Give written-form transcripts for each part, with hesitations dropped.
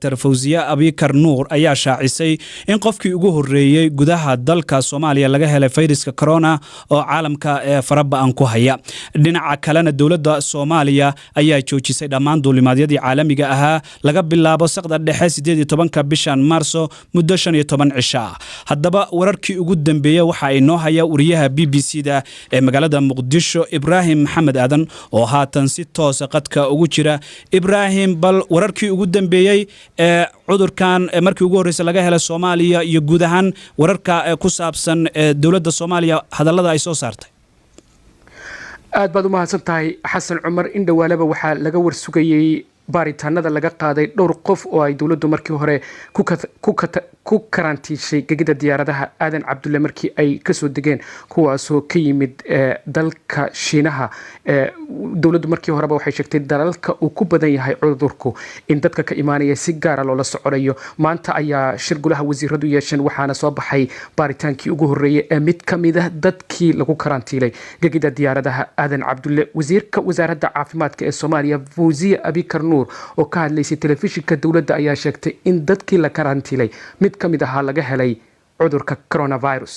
Fawziya Abikar Nuur ayaa shaacisay in qofkii ugu horeeyay gudaha dalka Soomaaliya laga helay fayraska corona oo caalamka farabaan ku haya. Dhinaca kalena dawladda Soomaaliya ayaa joojisay dhammaan duulimaadyadii caalamiga ahaa laga bilaabo saqda dhexe 18 bishan Maarso muddo 15 cisho ah. Haddaba wararkii ugu dambeeyay waxa ay noo haya wariyaha BBC-da ee magaalada Muqdisho Ibrahim Maxamed Aadan oo haatan si toos ah qadka ugu jira. Ibrahim, bal wararkii ugu dambeeyay cudurkan markii ugu horeysay laga helay Soomaaliya iyo guud ahaan wararka ku saabsan dawladda Soomaaliya hadallada ay soo saartay. aad baad u mahadsantahay Xasan Cumar. in dhawaalaba waxa laga warsugayay baaritaanada laga qaaday dhowr qof oo ay dawladdu markii hore ku karantiishay gegida diyaaradaha Aadan Cabdulle markii ay ka soo degeen kuwaasoo ka yimid dalka Shiinaha. dawladdu markii horeba waxay sheegtay dalalka uu ku badan yahay cudurku in dadka ka imaanaya si gaar ah loola soconayo. maanta ayaa shir golaha wasiiradu yeesheen waxaana soo baxay baaritaankii ugu horeeyay ee mid ka mid ah dadkii lagu karantiilay gegida diyaaradaha Aadan Cabdulle. wasiirka wasaaradda caafimaadka ee Soomaaliya Fawziya Abikar Nuur oo ka hadlaysay telefishinka dawladda ayaa sheegtay in dadkii la karantiilay mid ka mid ah laga helay cudurka coronavirus.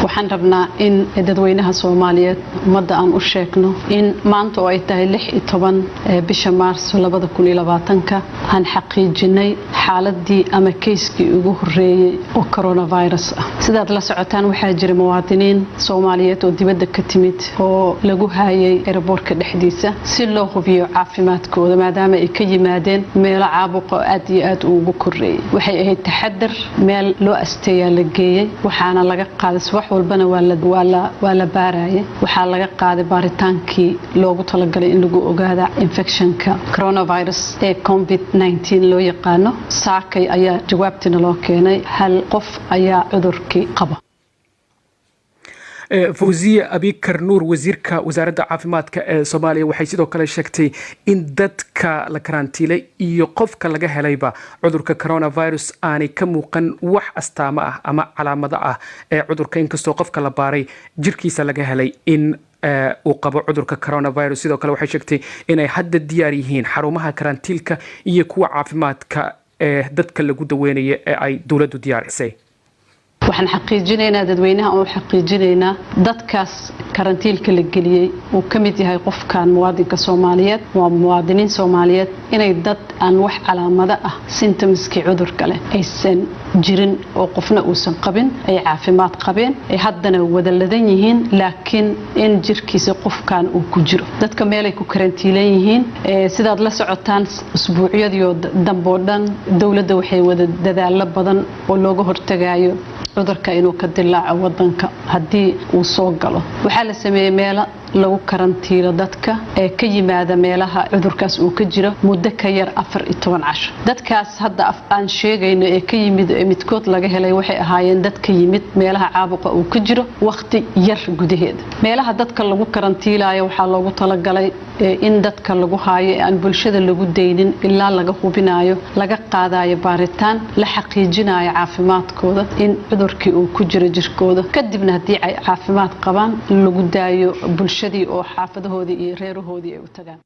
waxaan rabnaa in dadweynaha Soomaaliyeed umada aan u sheegno in maanta oo ay tahay 16 bisha Maarso 2020 aan xaqiijinay xaaladii ama keyskii ugu horeeyay oo coronavirus ah. sidaad la socotaan waxaa jira muwaadiniin Soomaaliyeed oo dibadda ka timid oo lagu hayay airportka dhexdiisa si loo hubiyo caafimaadkooda maadaama ay ka yimaadeen meelo caabuq aad iyo aad ugu koreeyay. waxay ahayd taxadar meel loo asteeyaa la geeyay waxaana laga qaaday wax walbana waa la baarayay. waxaa laga qaaday baaritaankii loogu talagalay in lagu ogaado infectionka coronavirus ee COVID-19 loo yaqaano. saakay ayaa jawaabtina loo keenay hal qof ayaa cudurkii qaba. Fawziya Abikar Nuur wasiirka wasaaradda caafimaadka ee Soomaaliya waxay sidoo kale sheegtay in dadka la karantiilay iyo qofka laga helayba cudurka coronavirus aanay ka muuqan wax astaamo ah ama calaamado ah ee cudurka inkastoo qofka la baaray jirkiisa laga helay in uu qabo cudurka coronavirus. sidoo kale waxay sheegtay inay hadda diyaar yihiin xarumaha karantiilka iyo kuwa caafimaadka ee dadka lagu daweynayo ee ay dawladdu diyaarisay. waxaan xaqiijinaynaa dadweynaha oo xaqiijinaynaa dadkaas karantiilka la geliyay uu ka mid yahay qofkan muwaadinka Soomaaliyeed waa muwaadiniin Soomaaliyeed inay dad aan wax calaamado ah symptomski cudurka leh aysan jirin oo qofna uusan qabin ay caafimaad qabeen ay haddana wada ladan yihiin laakiin in jirkiisa qofkan uu ku jiro. dadka meel ay ku karantiilan yihiin sidaad la socotaan usbuucyadii dambe oo dhan dawladda waxay wada dadaalo badan oo looga hortagayo cudurka inuu ka dilaaco wadanka haddii uu soo galo. waxaa la sameeyay meelo lagu karantiilo dadka ee ka yimaada meelaha cudurkaas uu ka jiro muddo ka yar 14 casho. dadkaas hadda aan sheegayno ee ka yimid ee midkood laga helay waxay ahaayeen dad ka yimid meelaha caabuqa uu ka jiro waqti yar gudaheed. meelaha dadka lagu karantiilayo waxaa loogu talagalay in dadka lagu haayo aan bulshada lagu deynin ilaa laga hubinayo laga qaadayo baaritaan la xaqiijinayo caafimaadkooda in cudurkii uu ku jiro jirkooda kadibna haddii ay caafimaad qabaan lagu daayo bulshadii oo xaafadahoodii iyo reerahoodii ay u tagaan.